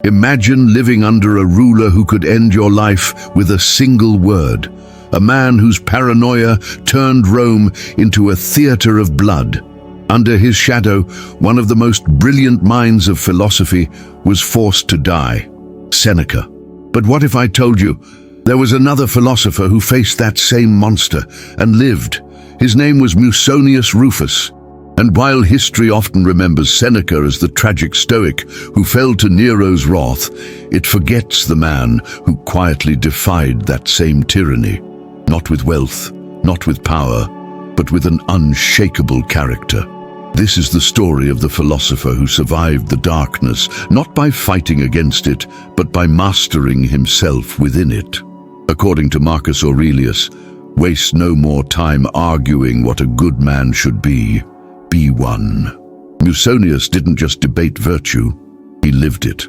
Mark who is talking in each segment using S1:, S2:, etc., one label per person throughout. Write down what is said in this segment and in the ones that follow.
S1: Imagine living under a ruler who could end your life with a single word, a man whose paranoia turned Rome into a theater of blood. Under his shadow, one of the most brilliant minds of philosophy was forced to die, Seneca. But what if I told you there was another philosopher who faced that same monster and lived? His name was Musonius Rufus. And while history often remembers Seneca as the tragic Stoic who fell to Nero's wrath, it forgets the man who quietly defied that same tyranny. Not with wealth, not with power, but with an unshakable character. This is the story of the philosopher who survived the darkness, not by fighting against it, but by mastering himself within it. According to Marcus Aurelius, waste no more time arguing what a good man should be. Be one. Musonius didn't just debate virtue, he lived it.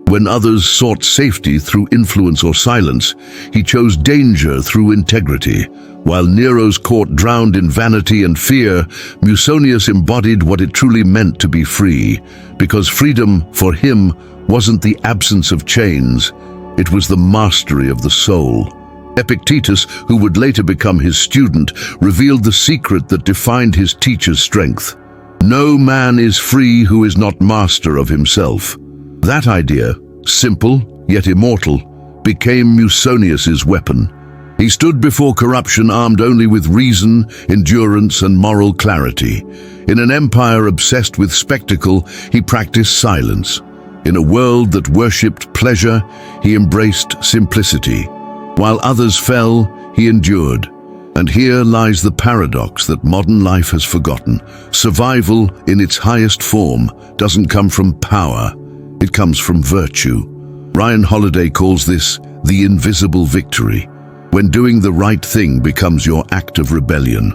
S1: When others sought safety through influence or silence, he chose danger through integrity. While Nero's court drowned in vanity and fear, Musonius embodied what it truly meant to be free, because freedom, for him, wasn't the absence of chains, it was the mastery of the soul. Epictetus, who would later become his student, revealed the secret that defined his teacher's strength. No man is free who is not master of himself. That idea, simple yet immortal, became Musonius's weapon. He stood before corruption armed only with reason, endurance, and moral clarity. In an empire obsessed with spectacle, he practiced silence. In a world that worshipped pleasure, he embraced simplicity. While others fell, he endured. And here lies the paradox that modern life has forgotten. Survival, in its highest form, doesn't come from power. It comes from virtue. Ryan Holiday calls this the invisible victory, when doing the right thing becomes your act of rebellion.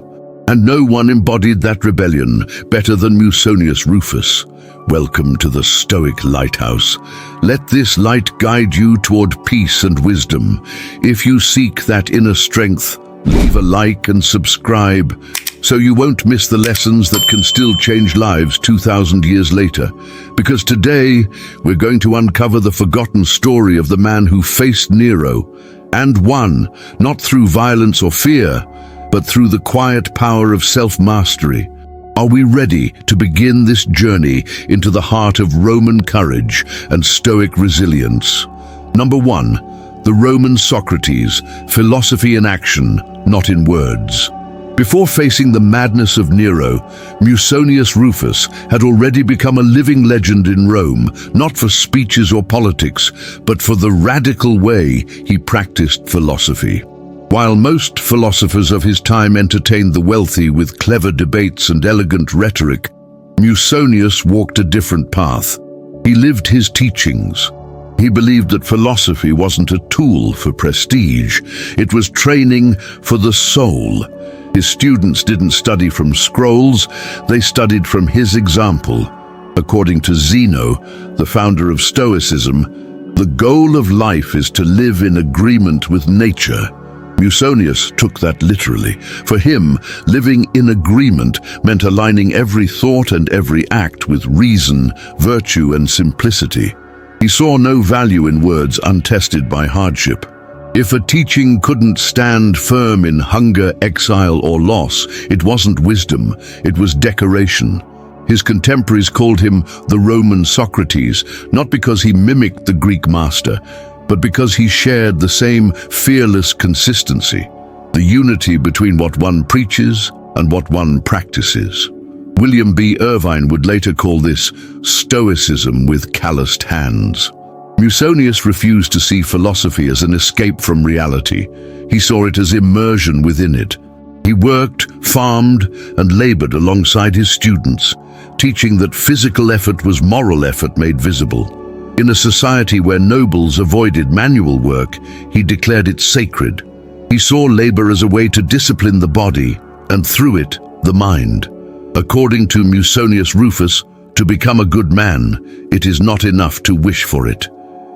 S1: And no one embodied that rebellion better than Musonius Rufus. Welcome to the Stoic Lighthouse. Let this light guide you toward peace and wisdom. If you seek that inner strength, leave a like and subscribe so you won't miss the lessons that can still change lives 2,000 years later. Because today, we're going to uncover the forgotten story of the man who faced Nero and won, not through violence or fear, but through the quiet power of self-mastery. Are we ready to begin this journey into the heart of Roman courage and Stoic resilience? Number 1, the Roman Socrates, philosophy in action, not in words. Before facing the madness of Nero, Musonius Rufus had already become a living legend in Rome, not for speeches or politics, but for the radical way he practiced philosophy. While most philosophers of his time entertained the wealthy with clever debates and elegant rhetoric, Musonius walked a different path. He lived his teachings. He believed that philosophy wasn't a tool for prestige, it was training for the soul. His students didn't study from scrolls, they studied from his example. According to Zeno, the founder of Stoicism, the goal of life is to live in agreement with nature. Musonius took that literally. For him, living in agreement meant aligning every thought and every act with reason, virtue, and simplicity. He saw no value in words untested by hardship. If a teaching couldn't stand firm in hunger, exile, or loss, it wasn't wisdom, it was decoration. His contemporaries called him the Roman Socrates, not because he mimicked the Greek master, but because he shared the same fearless consistency, the unity between what one preaches and what one practices. William B. Irvine would later call this Stoicism with calloused hands. Musonius refused to see philosophy as an escape from reality. He saw it as immersion within it. He worked, farmed, and labored alongside his students, teaching that physical effort was moral effort made visible. In a society where nobles avoided manual work, he declared it sacred. He saw labor as a way to discipline the body, and through it, the mind. According to Musonius Rufus, to become a good man, it is not enough to wish for it.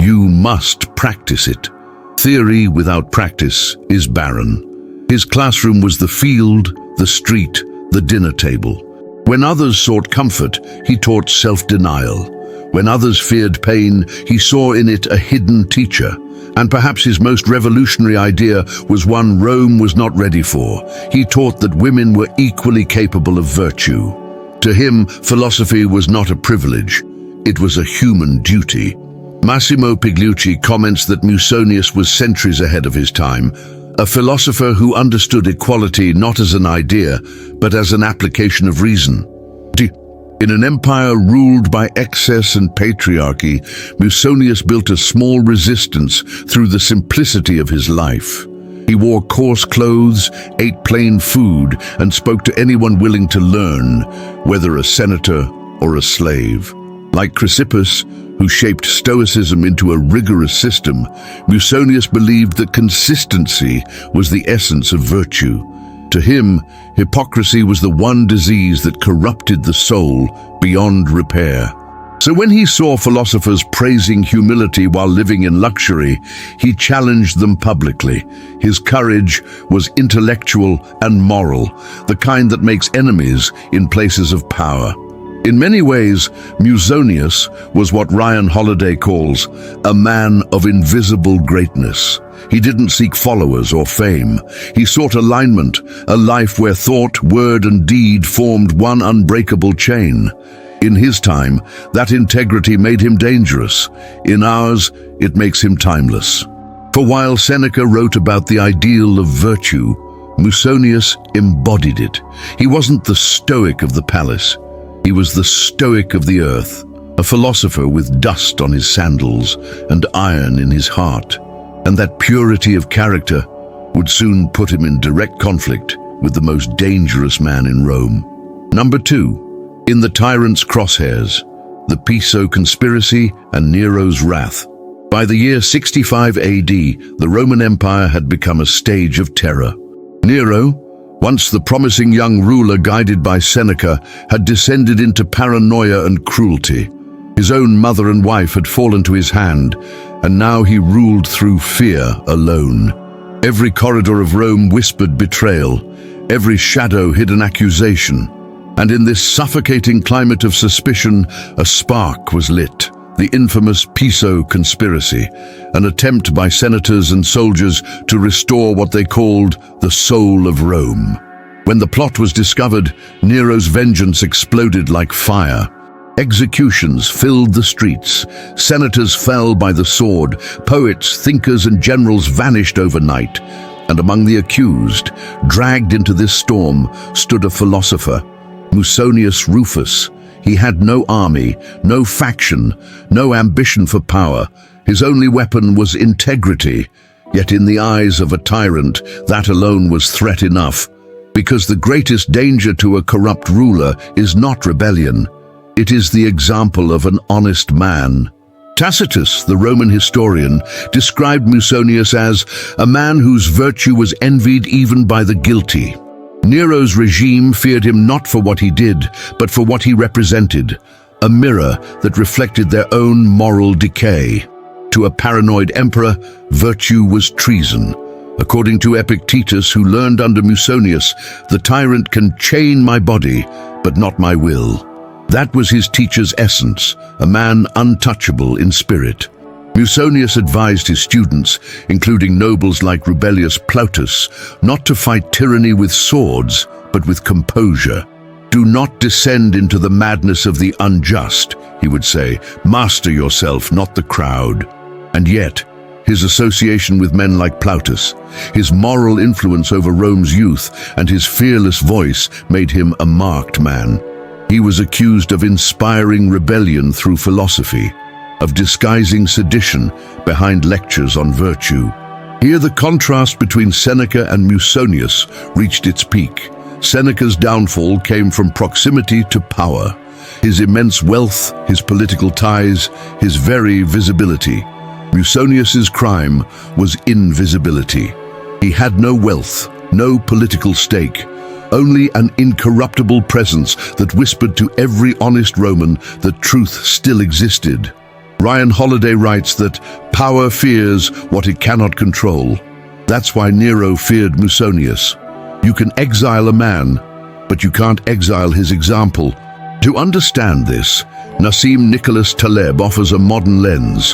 S1: You must practice it. Theory without practice is barren. His classroom was the field, the street, the dinner table. When others sought comfort, he taught self-denial. When others feared pain, he saw in it a hidden teacher. And perhaps his most revolutionary idea was one Rome was not ready for. He taught that women were equally capable of virtue. To him, philosophy was not a privilege. It was a human duty. Massimo Pigliucci comments that Musonius was centuries ahead of his time, a philosopher who understood equality not as an idea, but as an application of reason. In an empire ruled by excess and patriarchy, Musonius built a small resistance through the simplicity of his life. He wore coarse clothes, ate plain food, and spoke to anyone willing to learn, whether a senator or a slave. Like Chrysippus, who shaped Stoicism into a rigorous system, Musonius believed that consistency was the essence of virtue. To him, hypocrisy was the one disease that corrupted the soul beyond repair. So when he saw philosophers praising humility while living in luxury, he challenged them publicly. His courage was intellectual and moral, the kind that makes enemies in places of power. In many ways, Musonius was what Ryan Holiday calls a man of invisible greatness. He didn't seek followers or fame. He sought alignment, a life where thought, word, and deed formed one unbreakable chain. In his time, that integrity made him dangerous. In ours, it makes him timeless. For while Seneca wrote about the ideal of virtue, Musonius embodied it. He wasn't the Stoic of the palace. He was the Stoic of the earth, a philosopher with dust on his sandals and iron in his heart. And that purity of character would soon put him in direct conflict with the most dangerous man in Rome. Number 2, in the Tyrant's Crosshairs, the Piso conspiracy and Nero's wrath. By the year 65 AD, the Roman Empire had become a stage of terror. Nero, once the promising young ruler guided by Seneca, had descended into paranoia and cruelty. His own mother and wife had fallen to his hand, and now he ruled through fear alone. Every corridor of Rome whispered betrayal. Every shadow hid an accusation. And in this suffocating climate of suspicion, a spark was lit. The infamous Piso conspiracy, an attempt by senators and soldiers to restore what they called the soul of Rome. When the plot was discovered, Nero's vengeance exploded like fire. Executions filled the streets. Senators fell by the sword. Poets, thinkers, and generals vanished overnight. And among the accused, dragged into this storm, stood a philosopher, Musonius Rufus. He had no army, no faction, no ambition for power. His only weapon was integrity. Yet in the eyes of a tyrant, that alone was threat enough. Because the greatest danger to a corrupt ruler is not rebellion. It is the example of an honest man. Tacitus, the Roman historian, described Musonius as a man whose virtue was envied even by the guilty. Nero's regime feared him not for what he did, but for what he represented, a mirror that reflected their own moral decay. To a paranoid emperor, virtue was treason. According to Epictetus, who learned under Musonius, the tyrant can chain my body, but not my will. That was his teacher's essence, a man untouchable in spirit. Musonius advised his students, including nobles like Rubellius Plautus, not to fight tyranny with swords, but with composure. Do not descend into the madness of the unjust, he would say. Master yourself, not the crowd. And yet, his association with men like Plautus, his moral influence over Rome's youth, and his fearless voice made him a marked man. He was accused of inspiring rebellion through philosophy, of disguising sedition behind lectures on virtue. Here the contrast between Seneca and Musonius reached its peak. Seneca's downfall came from proximity to power. His immense wealth, his political ties, his very visibility. Musonius's crime was invisibility. He had no wealth, no political stake, only an incorruptible presence that whispered to every honest Roman that truth still existed. Ryan Holiday writes that power fears what it cannot control. That's why Nero feared Musonius. You can exile a man, but you can't exile his example. To understand this, Nassim Nicholas Taleb offers a modern lens.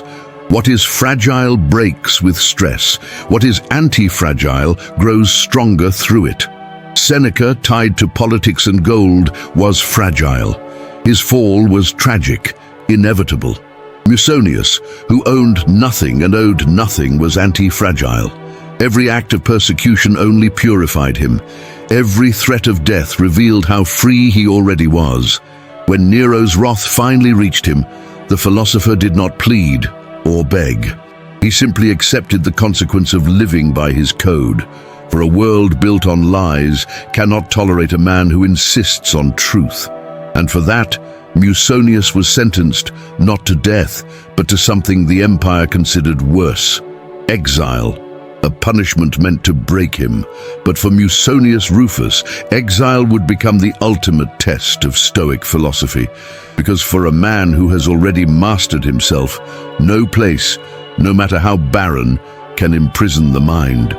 S1: What is fragile breaks with stress. What is anti-fragile grows stronger through it. Seneca, tied to politics and gold, was fragile. His fall was tragic, inevitable. Musonius, who owned nothing and owed nothing, was anti-fragile. Every act of persecution only purified him. Every threat of death revealed how free he already was. When Nero's wrath finally reached him, the philosopher did not plead or beg. He simply accepted the consequence of living by his code. For a world built on lies cannot tolerate a man who insists on truth. And for that, Musonius was sentenced not to death, but to something the empire considered worse: exile, a punishment meant to break him. But for Musonius Rufus, exile would become the ultimate test of Stoic philosophy, because for a man who has already mastered himself, no place, no matter how barren, can imprison the mind.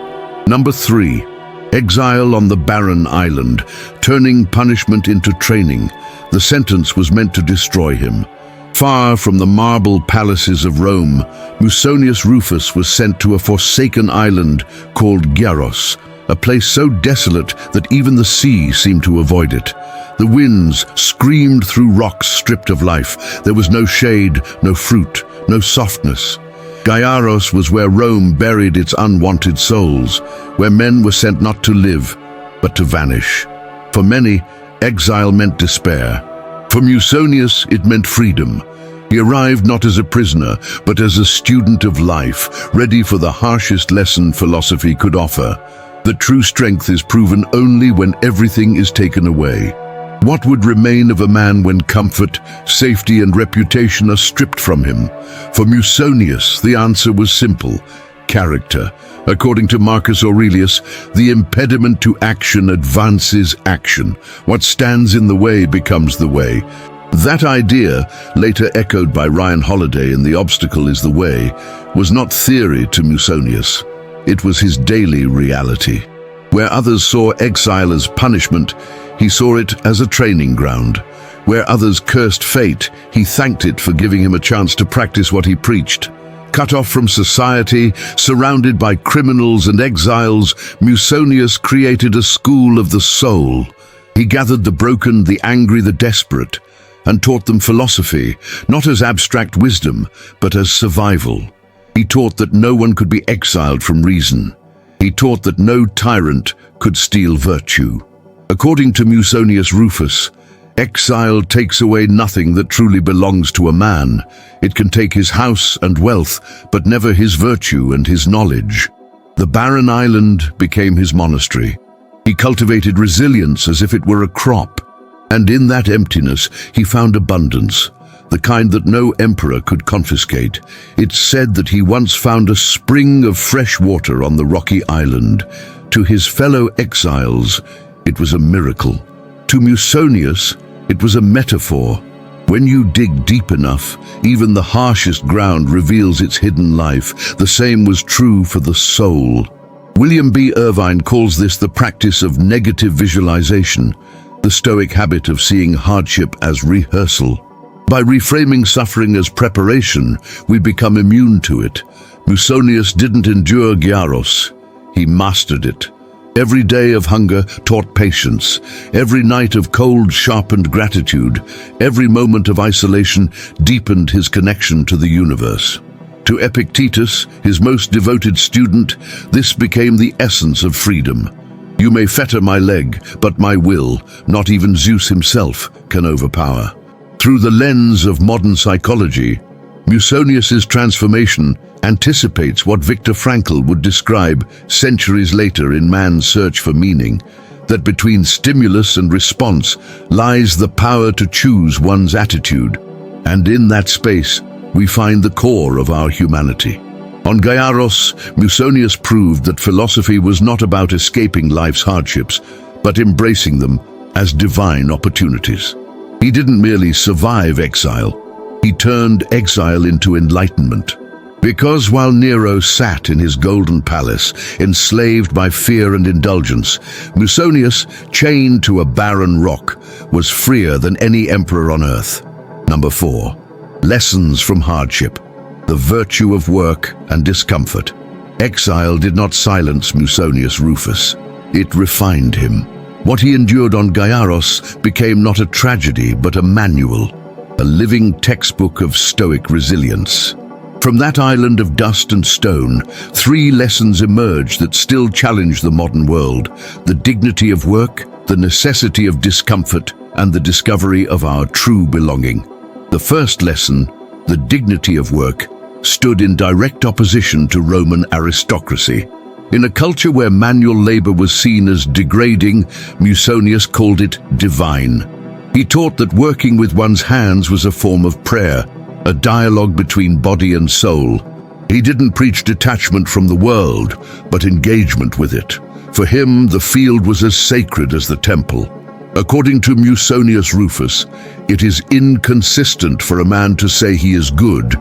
S1: Number 3. Exile on the barren island, turning punishment into training. The sentence was meant to destroy him. Far from the marble palaces of Rome, Musonius Rufus was sent to a forsaken island called Gyros, a place so desolate that even the sea seemed to avoid it. The winds screamed through rocks stripped of life. There was no shade, no fruit, no softness. Gyros was where Rome buried its unwanted souls, where men were sent not to live, but to vanish. For many, exile meant despair. For Musonius, it meant freedom. He arrived not as a prisoner, but as a student of life, ready for the harshest lesson philosophy could offer. That true strength is proven only when everything is taken away. What would remain of a man when comfort, safety, and reputation are stripped from him? For Musonius, the answer was simple: character. According to Marcus Aurelius, the impediment to action advances action. What stands in the way becomes the way. That idea, later echoed by Ryan Holiday in The Obstacle is the Way, was not theory to Musonius. It was his daily reality. Where others saw exile as punishment, he saw it as a training ground. Where others cursed fate, he thanked it for giving him a chance to practice what he preached. Cut off from society, surrounded by criminals and exiles, Musonius created a school of the soul. He gathered the broken, the angry, the desperate, and taught them philosophy, not as abstract wisdom, but as survival. He taught that no one could be exiled from reason. He taught that no tyrant could steal virtue. According to Musonius Rufus, exile takes away nothing that truly belongs to a man. It can take his house and wealth, but never his virtue and his knowledge. The barren island became his monastery. He cultivated resilience as if it were a crop. And in that emptiness, he found abundance, the kind that no emperor could confiscate. It's said that he once found a spring of fresh water on the rocky island. To his fellow exiles, it was a miracle. To Musonius, it was a metaphor. When you dig deep enough, even the harshest ground reveals its hidden life. The same was true for the soul. William B. Irvine calls this the practice of negative visualization, the Stoic habit of seeing hardship as rehearsal. By reframing suffering as preparation, we become immune to it. Musonius didn't endure Gyros, he mastered it. Every day of hunger taught patience. Every night of cold sharpened gratitude. Every moment of isolation deepened his connection to the universe. To Epictetus, his most devoted student, this became the essence of freedom. You may fetter my leg, but my will, not even Zeus himself, can overpower. Through the lens of modern psychology, Musonius's transformation anticipates what Viktor Frankl would describe centuries later in Man's Search for Meaning, that between stimulus and response lies the power to choose one's attitude. And in that space, we find the core of our humanity. On Gyros, Musonius proved that philosophy was not about escaping life's hardships, but embracing them as divine opportunities. He didn't merely survive exile, he turned exile into enlightenment. Because while Nero sat in his golden palace, enslaved by fear and indulgence, Musonius, chained to a barren rock, was freer than any emperor on earth. Number 4. Lessons from hardship. The virtue of work and discomfort. Exile did not silence Musonius Rufus. It refined him. What he endured on Gyaros became not a tragedy but a manual, a living textbook of Stoic resilience. From that island of dust and stone, 3 lessons emerged that still challenge the modern world: the dignity of work, the necessity of discomfort, and the discovery of our true belonging. The first lesson, the dignity of work, stood in direct opposition to Roman aristocracy. In a culture where manual labor was seen as degrading, Musonius called it divine. He taught that working with one's hands was a form of prayer, a dialogue between body and soul. He didn't preach detachment from the world, but engagement with it. For him, the field was as sacred as the temple. According to Musonius Rufus, it is inconsistent for a man to say he is good,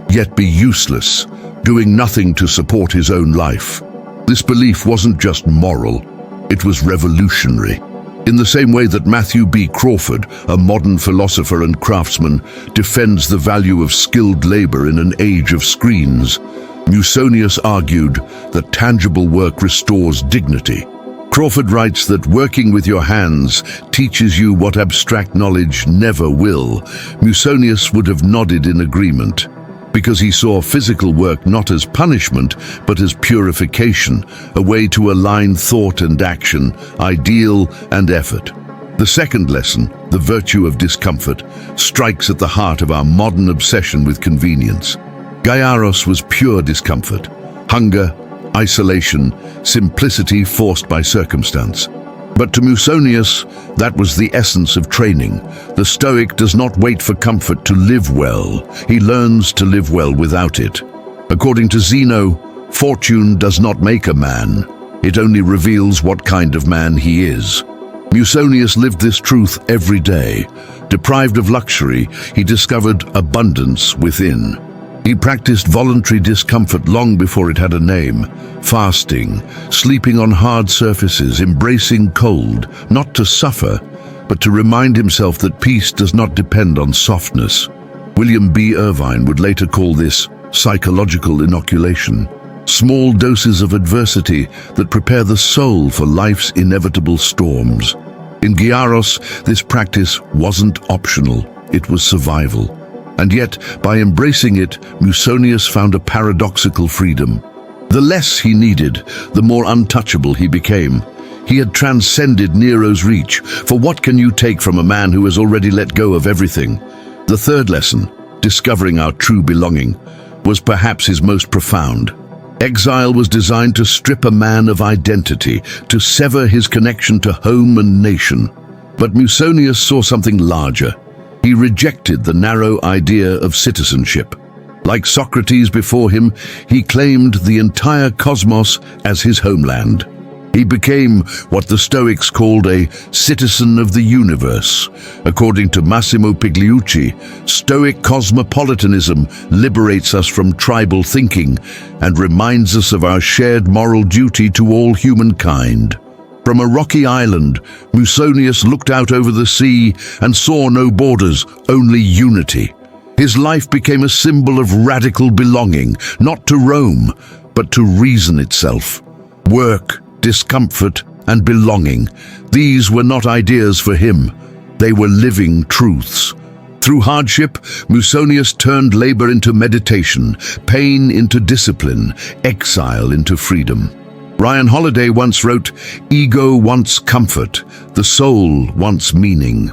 S1: yet be useless, doing nothing to support his own life. This belief wasn't just moral, it was revolutionary. In the same way that Matthew B. Crawford, a modern philosopher and craftsman, defends the value of skilled labor in an age of screens, Musonius argued that tangible work restores dignity. Crawford writes that working with your hands teaches you what abstract knowledge never will. Musonius would have nodded in agreement, because he saw physical work not as punishment, but as purification, a way to align thought and action, ideal and effort. The second lesson, the virtue of discomfort, strikes at the heart of our modern obsession with convenience. Gyaros was pure discomfort: hunger, isolation, simplicity forced by circumstance. But to Musonius, that was the essence of training. The Stoic does not wait for comfort to live well. He learns to live well without it. According to Zeno, fortune does not make a man. It only reveals what kind of man he is. Musonius lived this truth every day. Deprived of luxury, he discovered abundance within. He practiced voluntary discomfort long before it had a name: fasting, sleeping on hard surfaces, embracing cold, not to suffer, but to remind himself that peace does not depend on softness. William B. Irvine would later call this psychological inoculation, small doses of adversity that prepare the soul for life's inevitable storms. In Gyaros, this practice wasn't optional, it was survival. And yet, by embracing it, Musonius found a paradoxical freedom. The less he needed, the more untouchable he became. He had transcended Nero's reach, for what can you take from a man who has already let go of everything? The third lesson, discovering our true belonging, was perhaps his most profound. Exile was designed to strip a man of identity, to sever his connection to home and nation. But Musonius saw something larger. He rejected the narrow idea of citizenship. Like Socrates before him, he claimed the entire cosmos as his homeland. He became what the Stoics called a citizen of the universe. According to Massimo Pigliucci, Stoic cosmopolitanism liberates us from tribal thinking and reminds us of our shared moral duty to all humankind. From a rocky island, Musonius looked out over the sea and saw no borders, only unity. His life became a symbol of radical belonging, not to Rome, but to reason itself. Work, discomfort, and belonging, these were not ideas for him. They were living truths. Through hardship, Musonius turned labor into meditation, pain into discipline, exile into freedom. Ryan Holiday once wrote, "Ego wants comfort, the soul wants meaning."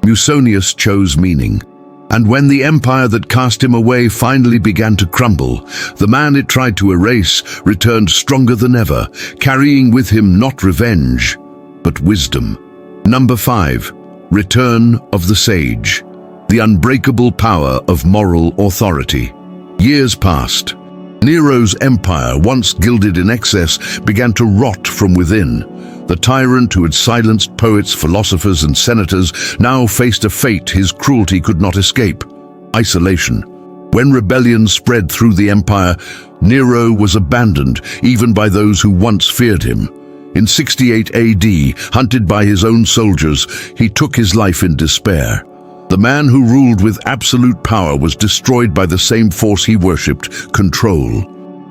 S1: Musonius chose meaning. And when the empire that cast him away finally began to crumble, the man it tried to erase returned stronger than ever, carrying with him not revenge, but wisdom. Number 5, Return of the Sage. The unbreakable power of moral authority. Years passed. Nero's empire, once gilded in excess, began to rot from within. The tyrant who had silenced poets, philosophers, and senators now faced a fate his cruelty could not escape: isolation. When rebellion spread through the empire, Nero was abandoned even by those who once feared him. In 68 AD, hunted by his own soldiers, he took his life in despair. The man who ruled with absolute power was destroyed by the same force he worshipped, control.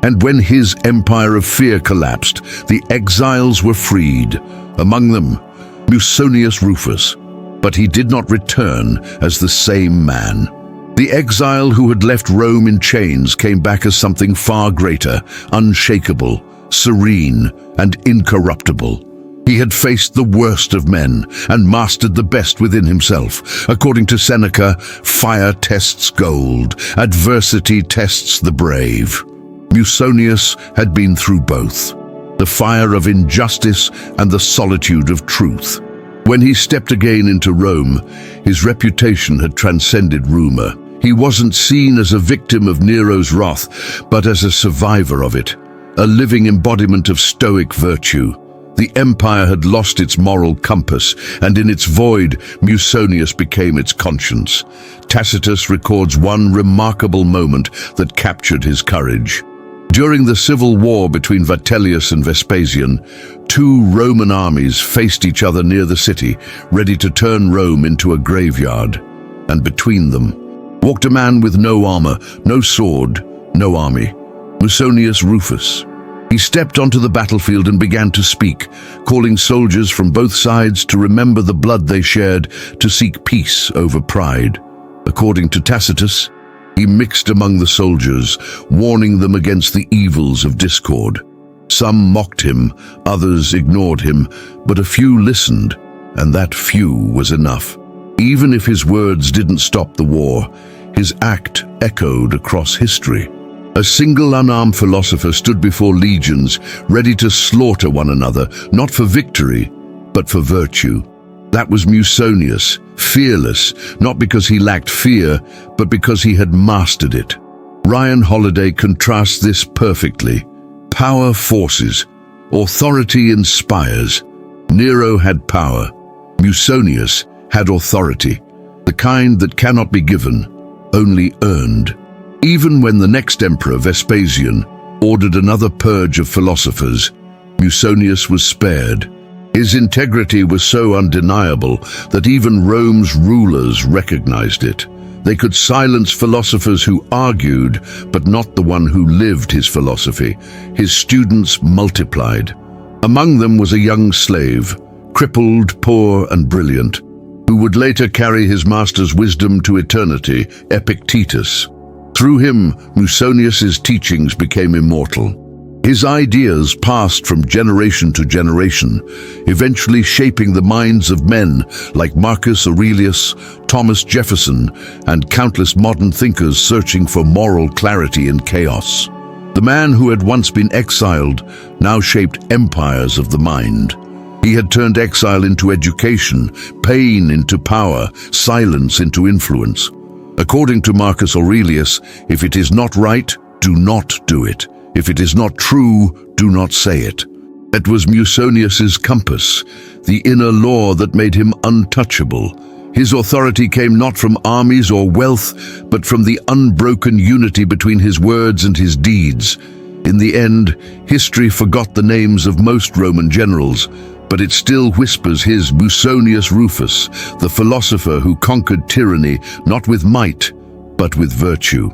S1: And when his empire of fear collapsed, the exiles were freed, among them Musonius Rufus. But he did not return as the same man. The exile who had left Rome in chains came back as something far greater, unshakable, serene, and incorruptible. He had faced the worst of men and mastered the best within himself. According to Seneca, fire tests gold, adversity tests the brave. Musonius had been through both, the fire of injustice and the solitude of truth. When he stepped again into Rome, his reputation had transcended rumor. He wasn't seen as a victim of Nero's wrath, but as a survivor of it, a living embodiment of Stoic virtue. The empire had lost its moral compass, and in its void, Musonius became its conscience. Tacitus records one remarkable moment that captured his courage. During the civil war between Vitellius and Vespasian, two Roman armies faced each other near the city, ready to turn Rome into a graveyard. And between them walked a man with no armor, no sword, no army, Musonius Rufus. He stepped onto the battlefield and began to speak, calling soldiers from both sides to remember the blood they shared, to seek peace over pride. According to Tacitus, he mixed among the soldiers, warning them against the evils of discord. Some mocked him, others ignored him, but a few listened, and that few was enough. Even if his words didn't stop the war, his act echoed across history. A single unarmed philosopher stood before legions, ready to slaughter one another, not for victory, but for virtue. That was Musonius, fearless, not because he lacked fear, but because he had mastered it. Ryan Holiday contrasts this perfectly. Power forces, authority inspires. Nero had power. Musonius had authority, the kind that cannot be given, only earned. Even when the next emperor, Vespasian, ordered another purge of philosophers, Musonius was spared. His integrity was so undeniable that even Rome's rulers recognized it. They could silence philosophers who argued, but not the one who lived his philosophy. His students multiplied. Among them was a young slave, crippled, poor, and brilliant, who would later carry his master's wisdom to eternity, Epictetus. Through him, Musonius's teachings became immortal. His ideas passed from generation to generation, eventually shaping the minds of men like Marcus Aurelius, Thomas Jefferson, and countless modern thinkers searching for moral clarity in chaos. The man who had once been exiled now shaped empires of the mind. He had turned exile into education, pain into power, silence into influence. According to Marcus Aurelius, if it is not right, do not do it. If it is not true, do not say it. It was Musonius's compass, the inner law that made him untouchable. His authority came not from armies or wealth, but from the unbroken unity between his words and his deeds. In the end, history forgot the names of most Roman generals, but it still whispers his Musonius Rufus, the philosopher who conquered tyranny not with might, but with virtue.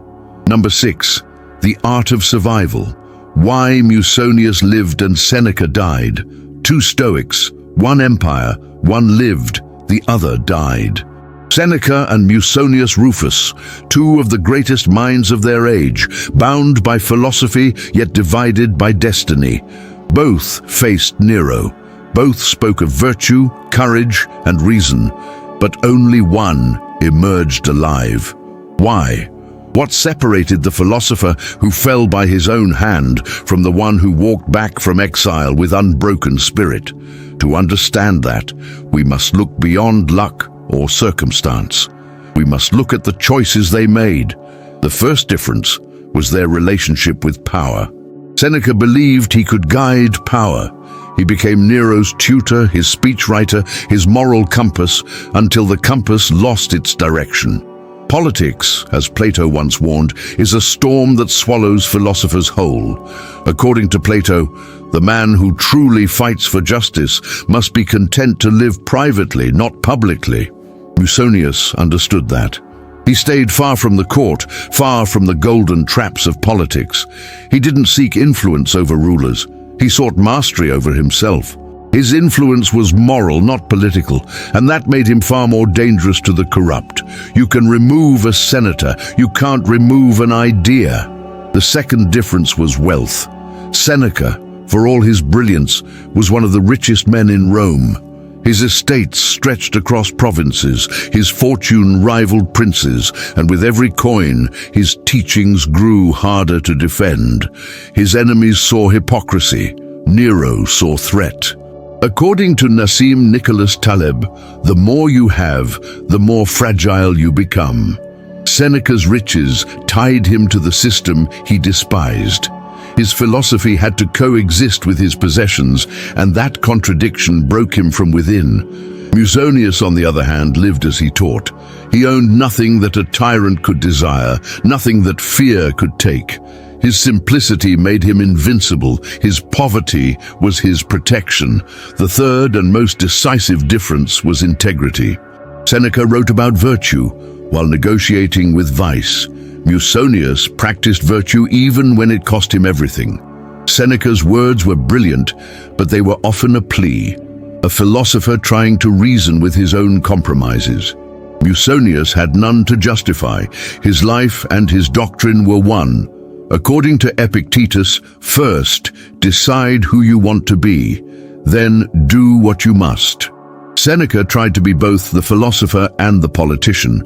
S1: Number 6. The art of survival. Why Musonius lived and Seneca died. Two Stoics, one empire, one lived, the other died. Seneca and Musonius Rufus, two of the greatest minds of their age, bound by philosophy yet divided by destiny. Both faced Nero. Both spoke of virtue, courage, and reason, but only one emerged alive. Why? What separated the philosopher who fell by his own hand from the one who walked back from exile with unbroken spirit? To understand that, we must look beyond luck or circumstance. We must look at the choices they made. The first difference was their relationship with power. Seneca believed he could guide power. He became Nero's tutor, his speechwriter, his moral compass, until the compass lost its direction. Politics, as Plato once warned, is a storm that swallows philosophers whole. According to Plato, the man who truly fights for justice must be content to live privately, not publicly. Musonius understood that. He stayed far from the court, far from the golden traps of politics. He didn't seek influence over rulers. He sought mastery over himself. His influence was moral, not political, and that made him far more dangerous to the corrupt. You can remove a senator, you can't remove an idea. The second difference was wealth. Seneca, for all his brilliance, was one of the richest men in Rome. His estates stretched across provinces, his fortune rivaled princes, and with every coin, his teachings grew harder to defend. His enemies saw hypocrisy. Nero saw threat. According to Nassim Nicholas Taleb, the more you have, the more fragile you become. Seneca's riches tied him to the system he despised. His philosophy had to coexist with his possessions, and that contradiction broke him from within. Musonius, on the other hand, lived as he taught. He owned nothing that a tyrant could desire, nothing that fear could take. His simplicity made him invincible. His poverty was his protection. The third and most decisive difference was integrity. Seneca wrote about virtue while negotiating with vice. Musonius practiced virtue even when it cost him everything. Seneca's words were brilliant, but they were often a plea, a philosopher trying to reason with his own compromises. Musonius had none to justify. His life and his doctrine were one. According to Epictetus, first, decide who you want to be, then do what you must. Seneca tried to be both the philosopher and the politician,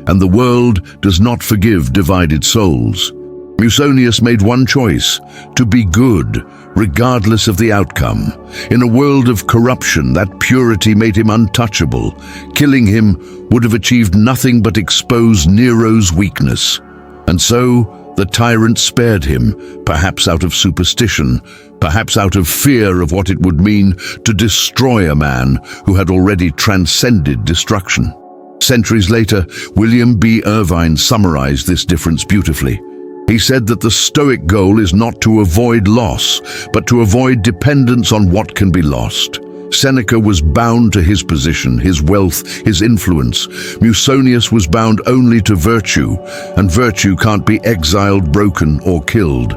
S1: and the world does not forgive divided souls. Musonius made one choice, to be good, regardless of the outcome. In a world of corruption, that purity made him untouchable. Killing him would have achieved nothing but expose Nero's weakness. And so, the tyrant spared him, perhaps out of superstition, perhaps out of fear of what it would mean to destroy a man who had already transcended destruction. Centuries later, William B. Irvine summarized this difference beautifully. He said that the Stoic goal is not to avoid loss, but to avoid dependence on what can be lost. Seneca was bound to his position, his wealth, his influence. Musonius was bound only to virtue, and virtue can't be exiled, broken, or killed.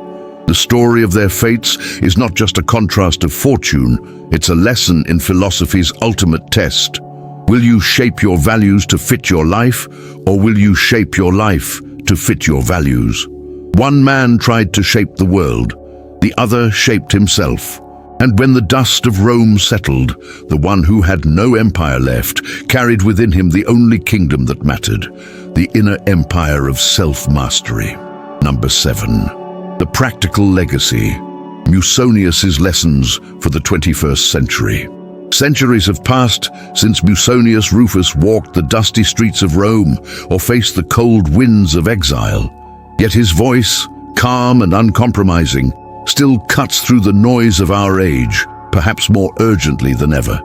S1: The story of their fates is not just a contrast of fortune, it's a lesson in philosophy's ultimate test. Will you shape your values to fit your life, or will you shape your life to fit your values? One man tried to shape the world, the other shaped himself. And when the dust of Rome settled, the one who had no empire left carried within him the only kingdom that mattered, the inner empire of self-mastery. Number 7. The practical legacy. Musonius's lessons for the 21st century. Centuries have passed since Musonius Rufus walked the dusty streets of Rome or faced the cold winds of exile. Yet his voice, calm and uncompromising, still cuts through the noise of our age, perhaps more urgently than ever.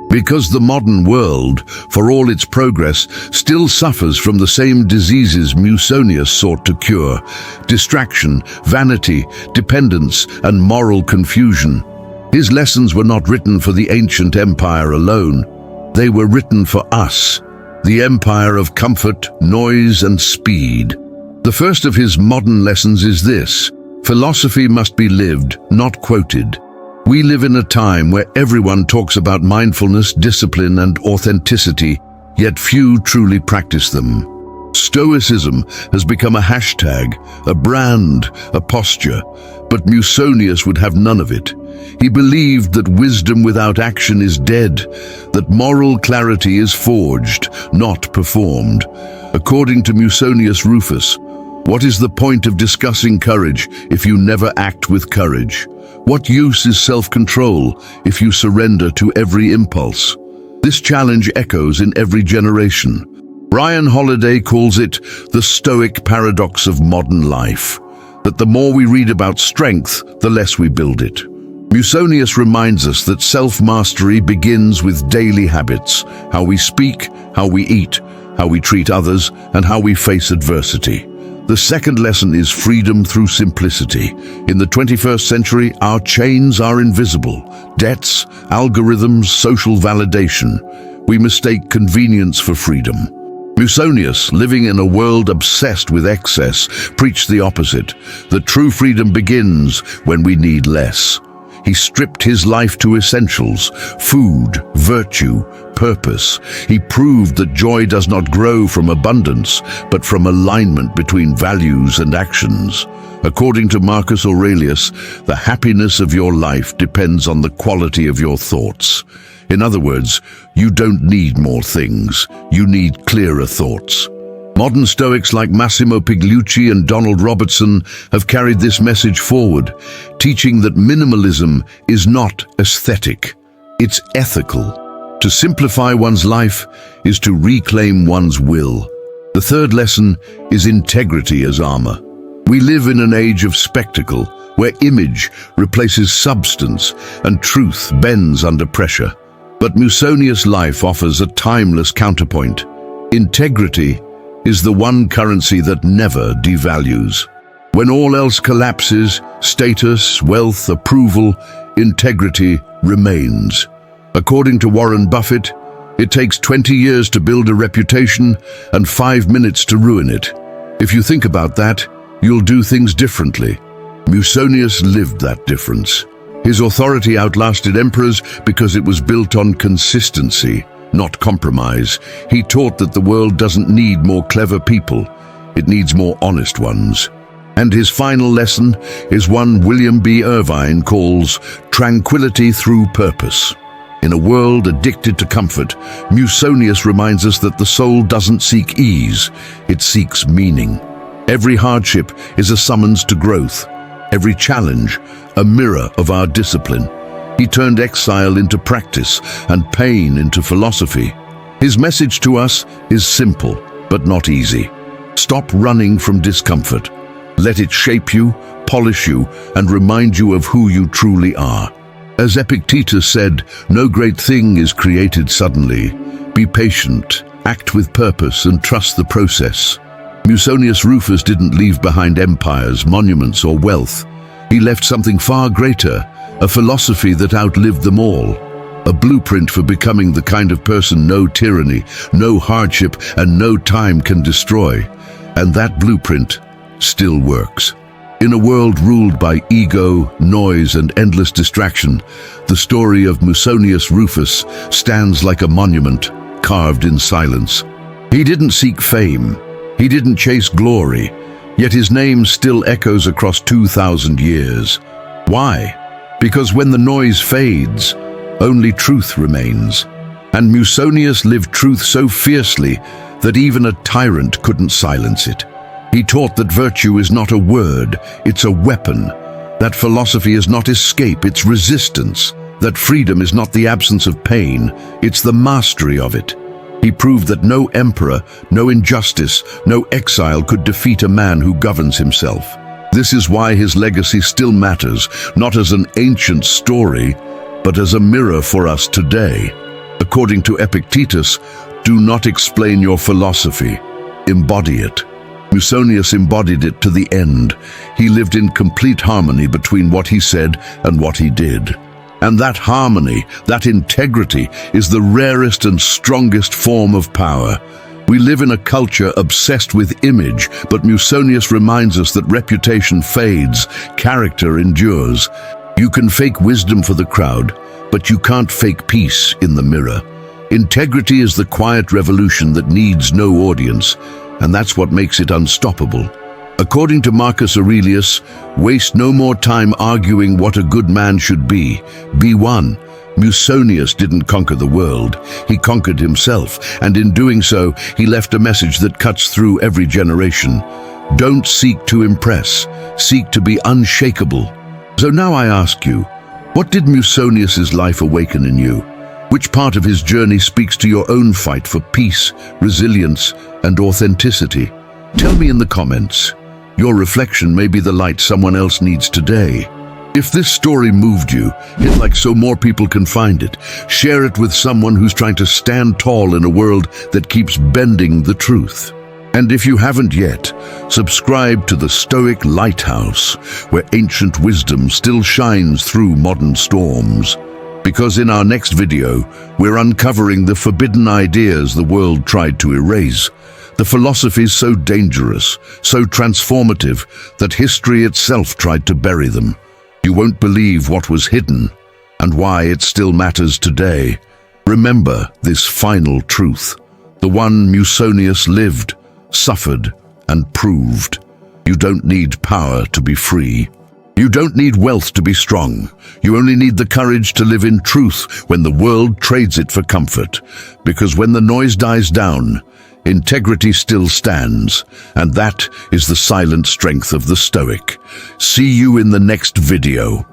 S1: Because the modern world, for all its progress, still suffers from the same diseases Musonius sought to cure: distraction, vanity, dependence, and moral confusion. His lessons were not written for the ancient empire alone. They were written for us, the empire of comfort, noise, and speed. The first of his modern lessons is this: philosophy must be lived, not quoted. We live in a time where everyone talks about mindfulness, discipline, and authenticity, yet few truly practice them. Stoicism has become a hashtag, a brand, a posture, but Musonius would have none of it. He believed that wisdom without action is dead, that moral clarity is forged, not performed. According to Musonius Rufus, what is the point of discussing courage if you never act with courage? What use is self-control if you surrender to every impulse? This challenge echoes in every generation. Ryan Holiday calls it the Stoic paradox of modern life, that the more we read about strength, the less we build it. Musonius reminds us that self-mastery begins with daily habits: how we speak, how we eat, how we treat others, and how we face adversity. The second lesson is freedom through simplicity. In the 21st century, our chains are invisible: debts, algorithms, social validation. we mistake convenience for freedom. Musonius, living in a world obsessed with excess, preached the opposite, that true freedom begins when we need less. He stripped his life to essentials: food, virtue, purpose. He proved that joy does not grow from abundance, but from alignment between values and actions. According to Marcus Aurelius, the happiness of your life depends on the quality of your thoughts. In other words, you don't need more things, you need clearer thoughts. Modern Stoics like Massimo Pigliucci and Donald Robertson have carried this message forward, teaching that minimalism is not aesthetic, it's ethical. To simplify one's life is to reclaim one's will. The third lesson is integrity as armor. We live in an age of spectacle, where image replaces substance and truth bends under pressure. But Musonius' life offers a timeless counterpoint. Integrity is the one currency that never devalues. When all else collapses, status, wealth, approval, integrity remains. According to Warren Buffett, it takes 20 years to build a reputation and 5 minutes to ruin it. If you think about that, you'll do things differently. Musonius lived that difference. His authority outlasted emperors because it was built on consistency, not compromise. He taught that the world doesn't need more clever people, it needs more honest ones. And his final lesson is one William B. Irvine calls tranquility through purpose. In a world addicted to comfort, Musonius reminds us that the soul doesn't seek ease, it seeks meaning. Every hardship is a summons to growth, every challenge a mirror of our discipline. He turned exile into practice and pain into philosophy. His message to us is simple, but not easy. Stop running from discomfort. Let it shape you, polish you, and remind you of who you truly are. As Epictetus said, no great thing is created suddenly. Be patient, act with purpose, and trust the process. Musonius Rufus didn't leave behind empires, monuments, or wealth. He left something far greater, a philosophy that outlived them all. A blueprint for becoming the kind of person no tyranny, no hardship, and no time can destroy. And that blueprint still works. In a world ruled by ego, noise, and endless distraction, the story of Musonius Rufus stands like a monument, carved in silence. He didn't seek fame. He didn't chase glory, yet his name still echoes across 2,000 years. Why? Because when the noise fades, only truth remains. And Musonius lived truth so fiercely that even a tyrant couldn't silence it. He taught that virtue is not a word, it's a weapon. That philosophy is not escape, it's resistance. That freedom is not the absence of pain, it's the mastery of it. He proved that no emperor, no injustice, no exile could defeat a man who governs himself. This is why his legacy still matters, not as an ancient story, but as a mirror for us today. According to Epictetus, do not explain your philosophy, embody it. Musonius embodied it to the end. He lived in complete harmony between what he said and what he did. And that harmony, that integrity, is the rarest and strongest form of power. We live in a culture obsessed with image, but Musonius reminds us that reputation fades, character endures. You can fake wisdom for the crowd, but you can't fake peace in the mirror. Integrity is the quiet revolution that needs no audience, and that's what makes it unstoppable. According to Marcus Aurelius, waste no more time arguing what a good man should be. Be one. Musonius didn't conquer the world, he conquered himself, and in doing so, he left a message that cuts through every generation. Don't seek to impress, seek to be unshakable. So now I ask you, what did Musonius's life awaken in you? Which part of his journey speaks to your own fight for peace, resilience, and authenticity? Tell me in the comments. Your reflection may be the light someone else needs today. If this story moved you, hit like so more people can find it. Share it with someone who's trying to stand tall in a world that keeps bending the truth. And if you haven't yet, subscribe to the Stoic Lighthouse, where ancient wisdom still shines through modern storms. Because in our next video, we're uncovering the forbidden ideas the world tried to erase. The philosophies so dangerous, so transformative, that history itself tried to bury them. You won't believe what was hidden and why it still matters today. Remember this final truth, the one Musonius lived, suffered, and proved. You don't need power to be free. You don't need wealth to be strong. You only need the courage to live in truth when the world trades it for comfort. Because when the noise dies down, integrity still stands, and that is the silent strength of the Stoic. See you in the next video.